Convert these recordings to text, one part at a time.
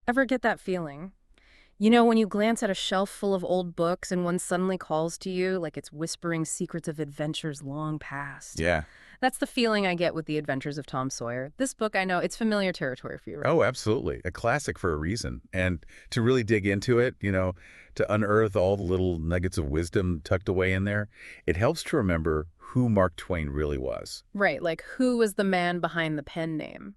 Ever get that feeling? You know, when you glance at a shelf full of old books and one suddenly calls to you like it's whispering secrets of adventures long past. Yeah. That's the feeling I get with The Adventures of Tom Sawyer. This book, I know, it's familiar territory for you, right? Oh, absolutely. A classic for a reason. And to really dig into it, to unearth all the little nuggets of wisdom tucked away in there, it helps to remember who Mark Twain really was. Right, like who was the man behind the pen name?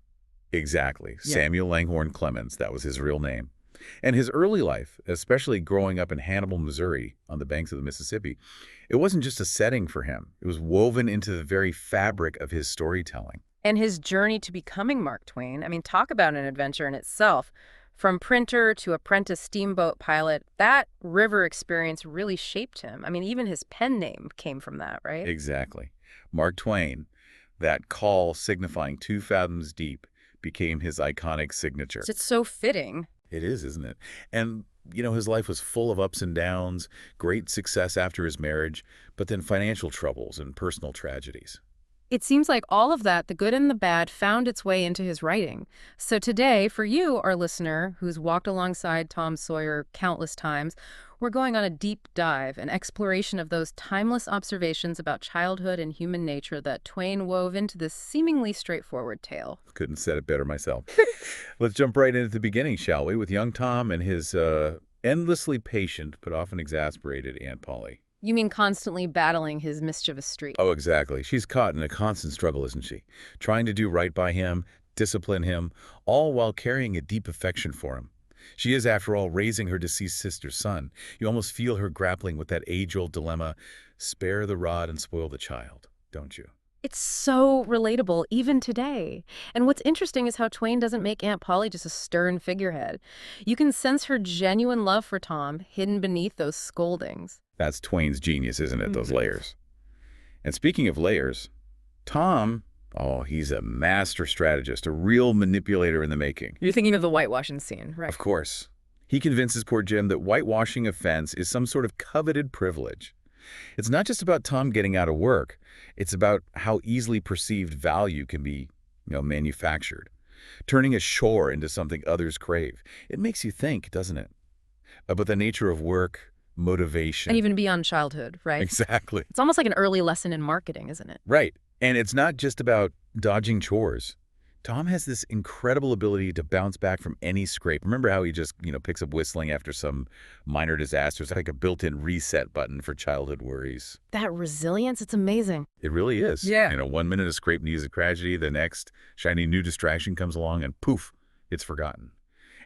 Exactly. Yeah. Samuel Langhorne Clemens, that was his real name. And his early life, especially growing up in Hannibal, Missouri, on the banks of the Mississippi, it wasn't just a setting for him. It was woven into the very fabric of his storytelling. And his journey to becoming Mark Twain, I mean, talk about an adventure in itself. From printer to apprentice steamboat pilot, that river experience really shaped him. I mean, even his pen name came from that, right? Exactly. Mark Twain, that call signifying 2 fathoms deep, became his iconic signature. It's so fitting. It is, isn't it? And, his life was full of ups and downs, great success after his marriage, but then financial troubles and personal tragedies. It seems like all of that, the good and the bad, found its way into his writing. So today, for you, our listener, who's walked alongside Tom Sawyer countless times, we're going on a deep dive, an exploration of those timeless observations about childhood and human nature that Twain wove into this seemingly straightforward tale. Couldn't said it better myself. Let's jump right into the beginning, shall we, with young Tom and his endlessly patient but often exasperated Aunt Polly. You mean constantly battling his mischievous streak? Oh, exactly. She's caught in a constant struggle, isn't she? Trying to do right by him, discipline him, all while carrying a deep affection for him. She is, after all, raising her deceased sister's son. You almost feel her grappling with that age-old dilemma, spare the rod and spoil the child, don't you? It's so relatable, even today. And what's interesting is how Twain doesn't make Aunt Polly just a stern figurehead. You can sense her genuine love for Tom hidden beneath those scoldings. That's Twain's genius, isn't it, those Mhm. layers? And speaking of layers, Tom, oh, he's a master strategist, a real manipulator in the making. You're thinking of the whitewashing scene, right? Of course. He convinces poor Jim that whitewashing a fence is some sort of coveted privilege. It's not just about Tom getting out of work. It's about how easily perceived value can be, manufactured, turning a chore into something others crave. It makes you think, doesn't it? About the nature of work, And motivation. even beyond childhood, right? Exactly. It's almost like an early lesson in marketing, isn't it? Right. And it's not just about dodging chores. Tom has this incredible ability to bounce back from any scrape. Remember how he just, picks up whistling after some minor disasters, like a built-in reset button for childhood worries. That resilience, it's amazing. It really is. Yeah. 1 minute a scrape needs a tragedy, the next shiny new distraction comes along and poof, it's forgotten.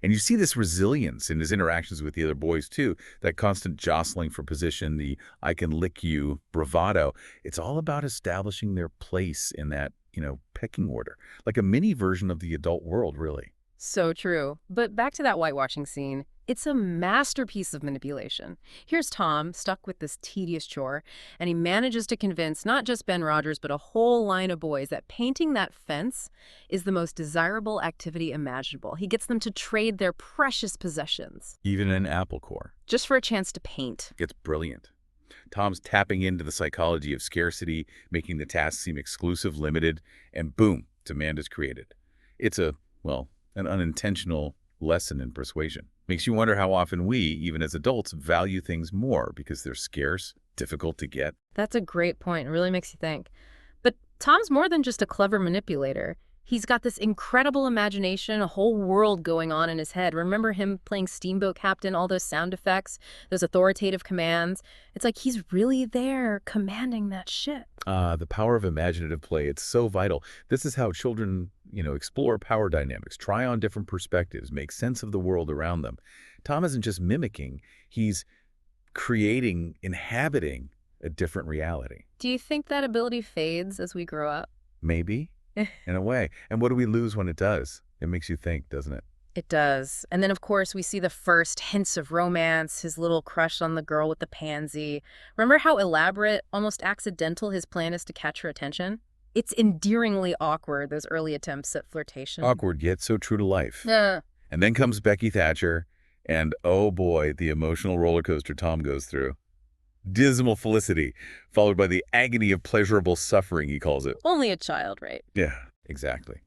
And you see this resilience in his interactions with the other boys too, that constant jostling for position, the I can lick you bravado. It's all about establishing their place in that, pecking order, like a mini version of the adult world, really. So true. But back to that whitewashing scene. It's a masterpiece of manipulation. Here's Tom, stuck with this tedious chore, and he manages to convince not just Ben Rogers, but a whole line of boys that painting that fence is the most desirable activity imaginable. He gets them to trade their precious possessions Even in apple core. just for a chance to paint. It's brilliant. Tom's tapping into the psychology of scarcity, making the task seem exclusive, limited, and boom, demand is created. It's an unintentional lesson in persuasion. Makes you wonder how often we, even as adults, value things more because they're scarce, difficult to get. That's a great point. It really makes you think. But Tom's more than just a clever manipulator. He's got this incredible imagination, a whole world going on in his head. Remember him playing Steamboat Captain, all those sound effects, those authoritative commands? It's like he's really there commanding that ship. The power of imaginative play, it's so vital. This is how children, explore power dynamics, try on different perspectives, make sense of the world around them. Tom isn't just mimicking, he's creating, inhabiting a different reality. Do you think that ability fades as we grow up? Maybe, in a way. And what do we lose when it does? It makes you think, doesn't it? It does. And then, of course, we see the first hints of romance, his little crush on the girl with the pansy. Remember how elaborate, almost accidental his plan is to catch her attention? It's endearingly awkward, those early attempts at flirtation. Awkward, yet so true to life. Yeah. And then comes Becky Thatcher, and oh boy, the emotional roller coaster Tom goes through. Dismal felicity, followed by the agony of pleasurable suffering, he calls it. Only a child, right? Yeah, exactly.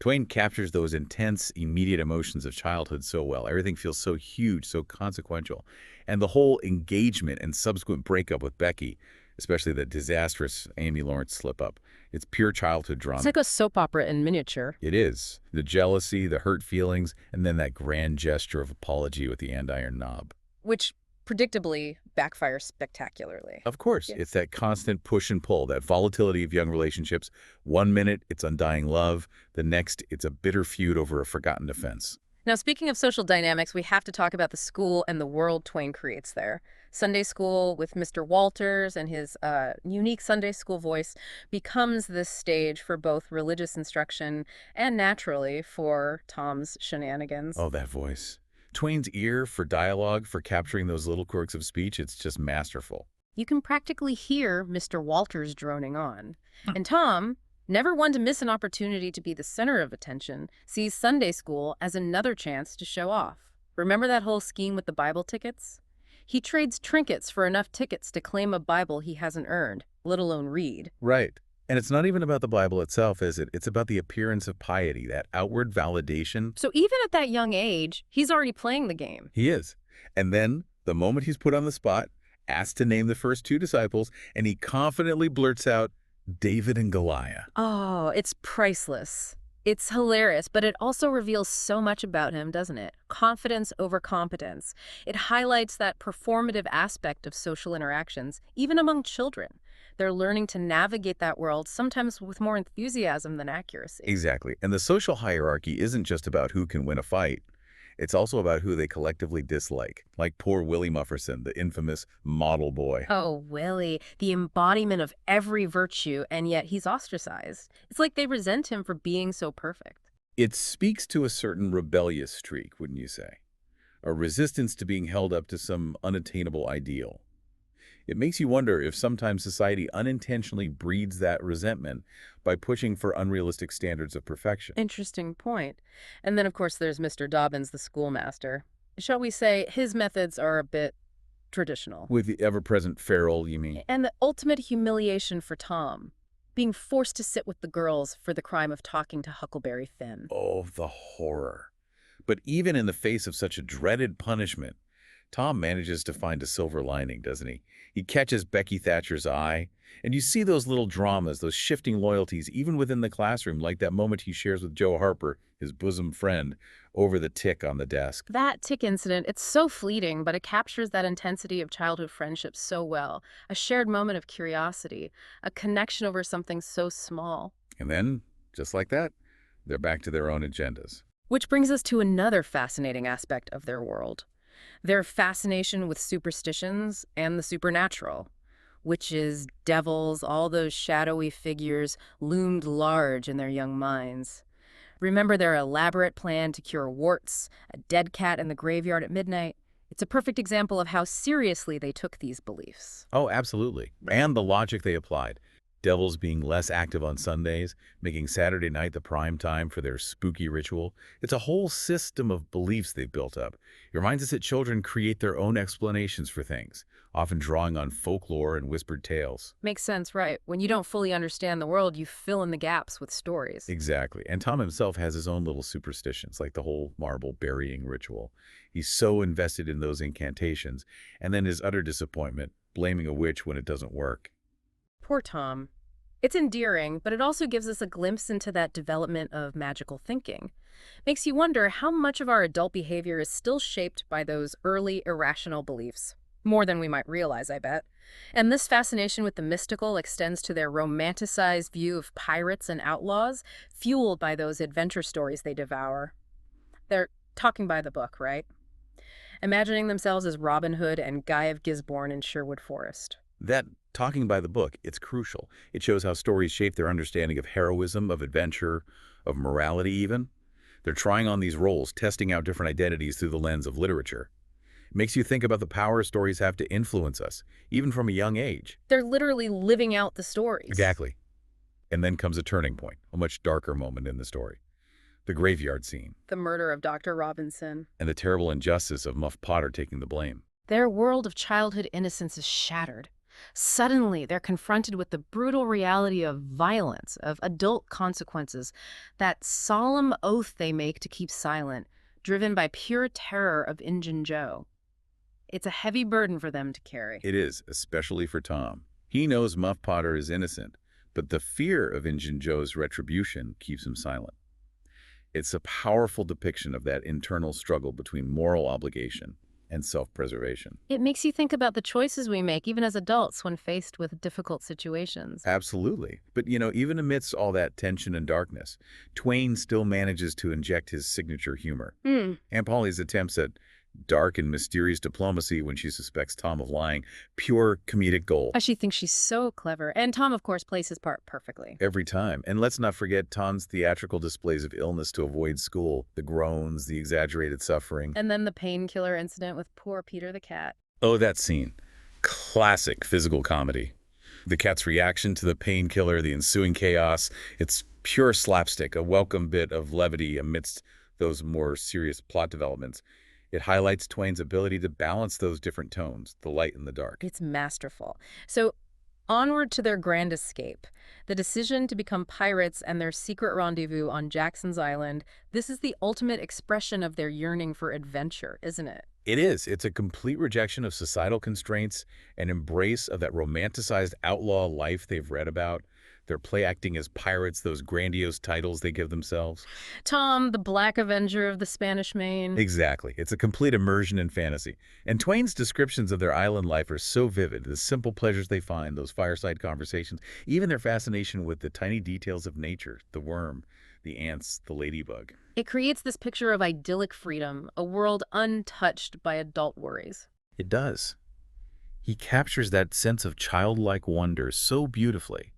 Twain captures those intense, immediate emotions of childhood so well. Everything feels so huge, so consequential. And the whole engagement and subsequent breakup with Becky, especially the disastrous Amy Lawrence slip-up, it's pure childhood It's drama. like a soap opera in miniature, It is. The jealousy, the hurt feelings, and then that grand gesture of apology with the andiron knob. which predictably backfires spectacularly. Of course, Yeah. it's that constant push and pull, that volatility of young relationships. One minute, it's undying love. The next, it's a bitter feud over a forgotten offense. Now, speaking of social dynamics, we have to talk about the school and the world Twain creates there. Sunday school with Mr. Walters and his unique Sunday school voice becomes this stage for both religious instruction and, naturally, for Tom's shenanigans. Oh, that voice. Twain's ear for dialogue, for capturing those little quirks of speech, it's just masterful. You can practically hear Mr. Walters droning on. And Tom, never one to miss an opportunity to be the center of attention, sees Sunday school as another chance to show off. Remember that whole scheme with the Bible tickets? He trades trinkets for enough tickets to claim a Bible he hasn't earned, let alone read. Right. And it's not even about the Bible itself, is it? It's about the appearance of piety, that outward validation. So even at that young age, he's already playing the game. He is. And then, the moment he's put on the spot, asked to name the first two disciples, and he confidently blurts out, David and Goliath. Oh, it's priceless. It's hilarious, but it also reveals so much about him, doesn't it? Confidence over competence. It highlights that performative aspect of social interactions, even among children. They're learning to navigate that world, sometimes with more enthusiasm than accuracy. Exactly. And the social hierarchy isn't just about who can win a fight. It's also about who they collectively dislike, like poor Willie Mufferson, the infamous model boy. Oh, Willie, the embodiment of every virtue, and yet he's ostracized. It's like they resent him for being so perfect. It speaks to a certain rebellious streak, wouldn't you say? A resistance to being held up to some unattainable ideal. It makes you wonder if sometimes society unintentionally breeds that resentment by pushing for unrealistic standards of perfection. Interesting point. And then, of course, there's Mr. Dobbins, the schoolmaster. Shall we say his methods are a bit traditional. With the ever-present feral, you mean? And the ultimate humiliation for Tom, being forced to sit with the girls for the crime of talking to Huckleberry Finn. Oh, the horror. But even in the face of such a dreaded punishment, Tom manages to find a silver lining, doesn't he? He catches Becky Thatcher's eye, and you see those little dramas, those shifting loyalties, even within the classroom, like that moment he shares with Joe Harper, his bosom friend, over the tick on the desk. That tick incident, it's so fleeting, but it captures that intensity of childhood friendship so well. A shared moment of curiosity, a connection over something so small. And then, just like that, they're back to their own agendas. Which brings us to another fascinating aspect of their world. Their fascination with superstitions and the supernatural. Witches, devils, all those shadowy figures loomed large in their young minds. Remember their elaborate plan to cure warts, a dead cat in the graveyard at midnight? It's a perfect example of how seriously they took these beliefs. Oh, absolutely. And the logic they applied. Devils being less active on Sundays, making Saturday night the prime time for their spooky ritual. It's a whole system of beliefs they've built up. It reminds us that children create their own explanations for things, often drawing on folklore and whispered tales. Makes sense, right? When you don't fully understand the world, you fill in the gaps with stories. Exactly. And Tom himself has his own little superstitions, like the whole marble burying ritual. He's so invested in those incantations, and then his utter disappointment, blaming a witch when it doesn't work. Poor Tom. It's endearing, but it also gives us a glimpse into that development of magical thinking. Makes you wonder how much of our adult behavior is still shaped by those early irrational beliefs. More than we might realize, I bet. And this fascination with the mystical extends to their romanticized view of pirates and outlaws, fueled by those adventure stories they devour. They're talking by the book, right? Imagining themselves as Robin Hood and Guy of Gisborne in Sherwood Forest. That talking by the book, it's crucial. It shows how stories shape their understanding of heroism, of adventure, of morality even. They're trying on these roles, testing out different identities through the lens of literature. It makes you think about the power stories have to influence us, even from a young age. They're literally living out the stories. Exactly. And then comes a turning point, a much darker moment in the story. The graveyard scene, The murder of Dr. Robinson. and the terrible injustice of Muff Potter taking the blame. Their world of childhood innocence is shattered. Suddenly, they're confronted with the brutal reality of violence, of adult consequences, that solemn oath they make to keep silent, driven by pure terror of Injun Joe. It's a heavy burden for them to carry. It is, especially for Tom. He knows Muff Potter is innocent, but the fear of Injun Joe's retribution keeps him silent. It's a powerful depiction of that internal struggle between moral obligation and self-preservation. It makes you think about the choices we make, even as adults, when faced with difficult situations. Absolutely. But, even amidst all that tension and darkness, Twain still manages to inject his signature humor. Hmm. Aunt Polly's attempts at dark and mysterious diplomacy when she suspects Tom of lying, pure comedic gold. She thinks she's so clever. And Tom, of course, plays his part perfectly. Every time. And let's not forget Tom's theatrical displays of illness to avoid school, the groans, the exaggerated suffering. And then the painkiller incident with poor Peter the cat. Oh, that scene. Classic physical comedy. The cat's reaction to the painkiller, the ensuing chaos. It's pure slapstick, a welcome bit of levity amidst those more serious plot developments. It highlights Twain's ability to balance those different tones, the light and the dark. It's masterful. So, onward to their grand escape. The decision to become pirates and their secret rendezvous on Jackson's Island, this is the ultimate expression of their yearning for adventure, isn't it? It is. It's a complete rejection of societal constraints and embrace of that romanticized outlaw life they've read about. They're play acting as pirates, those grandiose titles they give themselves. Tom, the Black Avenger of the Spanish Main. Exactly. It's a complete immersion in fantasy. And Twain's descriptions of their island life are so vivid. The simple pleasures they find, those fireside conversations, even their fascination with the tiny details of nature, the worm, the ants, the ladybug. It creates this picture of idyllic freedom, a world untouched by adult worries. It does. He captures that sense of childlike wonder so beautifully.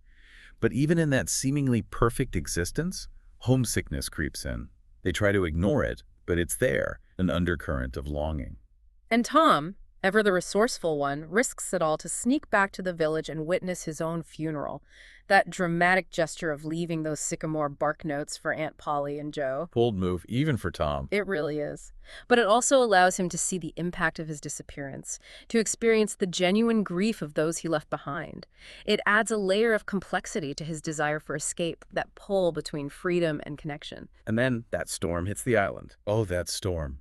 But even in that seemingly perfect existence, homesickness creeps in. They try to ignore it, but it's there, an undercurrent of longing. And Tom, ever the resourceful one, risks it all to sneak back to the village and witness his own funeral. That dramatic gesture of leaving those sycamore bark notes for Aunt Polly and Joe. Bold move, even for Tom. It really is. But it also allows him to see the impact of his disappearance, to experience the genuine grief of those he left behind. It adds a layer of complexity to his desire for escape, that pull between freedom and connection. And then that storm hits the island. Oh, that storm.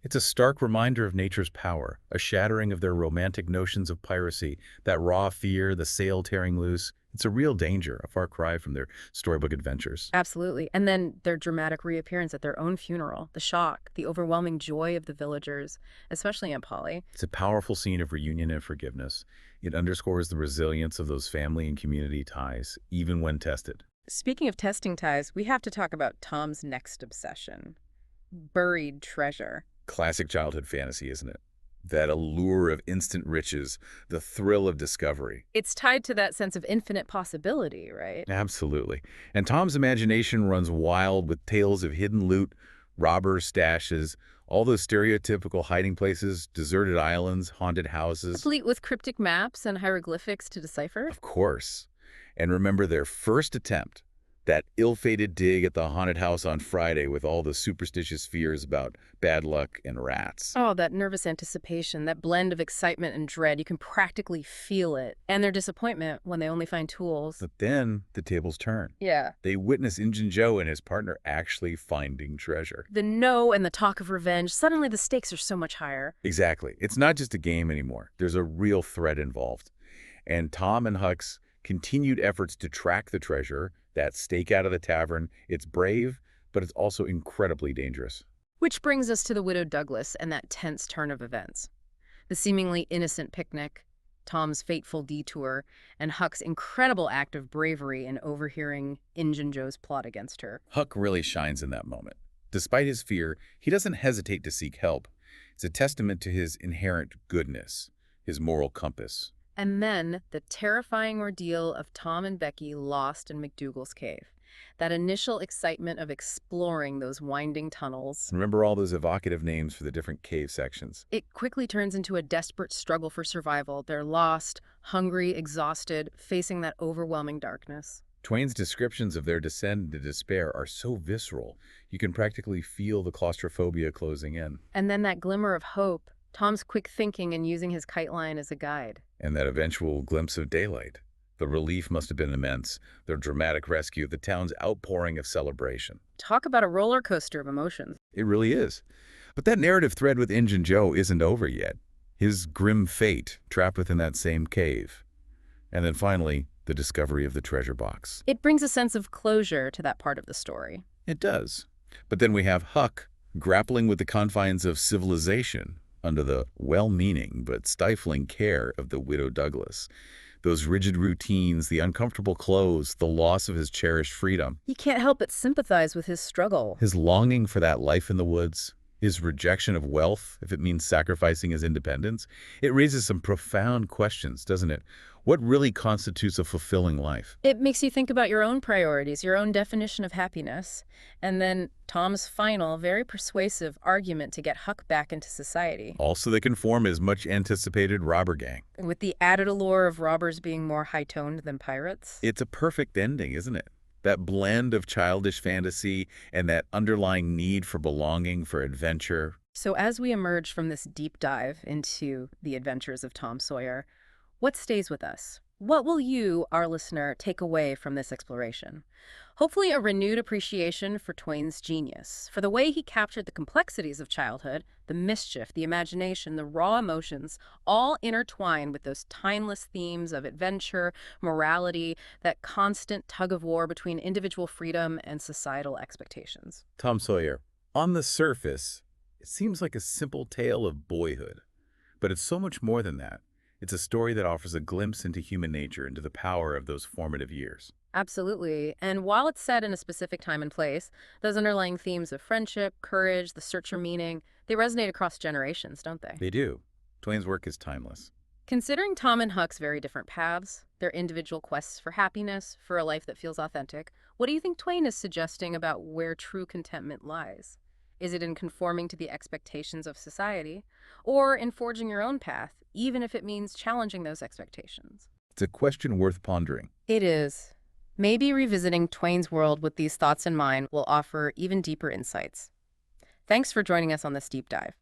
It's a stark reminder of nature's power, a shattering of their romantic notions of piracy, that raw fear, the sail tearing loose. It's a real danger, a far cry from their storybook adventures. Absolutely. And then their dramatic reappearance at their own funeral, the shock, the overwhelming joy of the villagers, especially Aunt Polly. It's a powerful scene of reunion and forgiveness. It underscores the resilience of those family and community ties, even when tested. Speaking of testing ties, we have to talk about Tom's next obsession. Buried treasure. Classic childhood fantasy, isn't it? That allure of instant riches, the thrill of discovery. It's tied to that sense of infinite possibility, right? Absolutely. And Tom's imagination runs wild with tales of hidden loot, robber stashes, all those stereotypical hiding places, deserted islands, haunted houses. Complete with cryptic maps and hieroglyphics to decipher. Of course. And remember their first attempt, that ill-fated dig at the haunted house on Friday with all the superstitious fears about bad luck and rats. Oh, that nervous anticipation, that blend of excitement and dread. You can practically feel it. And their disappointment when they only find tools. But then the tables turn. Yeah. They witness Injun Joe and his partner actually finding treasure. The no and the talk of revenge, suddenly the stakes are so much higher. Exactly. It's not just a game anymore. There's a real threat involved. And Tom and Huck's continued efforts to track the treasure, that stake out of the tavern, it's brave, but it's also incredibly dangerous. Which brings us to the widowed Douglas and that tense turn of events. The seemingly innocent picnic, Tom's fateful detour, and Huck's incredible act of bravery in overhearing Injun Joe's plot against her. Huck really shines in that moment. Despite his fear, he doesn't hesitate to seek help. It's a testament to his inherent goodness, his moral compass. And then the terrifying ordeal of Tom and Becky lost in McDougal's cave. That initial excitement of exploring those winding tunnels. Remember all those evocative names for the different cave sections. It quickly turns into a desperate struggle for survival. They're lost, hungry, exhausted, facing that overwhelming darkness. Twain's descriptions of their descent into despair are so visceral, you can practically feel the claustrophobia closing in. And then that glimmer of hope, Tom's quick thinking and using his kite line as a guide. And that eventual glimpse of daylight. The relief must have been immense. Their dramatic rescue, the town's outpouring of celebration. Talk about a roller coaster of emotions. It really is. But that narrative thread with Injun Joe isn't over yet. His grim fate, trapped within that same cave. And then finally, the discovery of the treasure box. It brings a sense of closure to that part of the story. It does. But then we have Huck grappling with the confines of civilization under the well-meaning but stifling care of the widow Douglas. Those rigid routines, the uncomfortable clothes, the loss of his cherished freedom. You can't help but sympathize with his struggle. His longing for that life in the woods, his rejection of wealth, if it means sacrificing his independence. It raises some profound questions, doesn't it? What really constitutes a fulfilling life? It makes you think about your own priorities, your own definition of happiness, and then Tom's final, very persuasive argument to get Huck back into society, Also, they can form his much-anticipated robber gang. with the added allure of robbers being more high-toned than pirates. It's a perfect ending, isn't it? That blend of childish fantasy and that underlying need for belonging, for adventure. So as we emerge from this deep dive into the adventures of Tom Sawyer, what stays with us? What will you, our listener, take away from this exploration? Hopefully a renewed appreciation for Twain's genius, for the way he captured the complexities of childhood, the mischief, the imagination, the raw emotions, all intertwined with those timeless themes of adventure, morality, that constant tug-of-war between individual freedom and societal expectations. Tom Sawyer. On the surface, it seems like a simple tale of boyhood. But it's so much more than that. It's a story that offers a glimpse into human nature, into the power of those formative years. Absolutely. And while it's set in a specific time and place, those underlying themes of friendship, courage, the search for meaning, they resonate across generations, don't they? They do. Twain's work is timeless. Considering Tom and Huck's very different paths, their individual quests for happiness, for a life that feels authentic, what do you think Twain is suggesting about where true contentment lies? Is it in conforming to the expectations of society, or in forging your own path, even if it means challenging those expectations? It's a question worth pondering. It is. Maybe revisiting Twain's world with these thoughts in mind will offer even deeper insights. Thanks for joining us on this deep dive.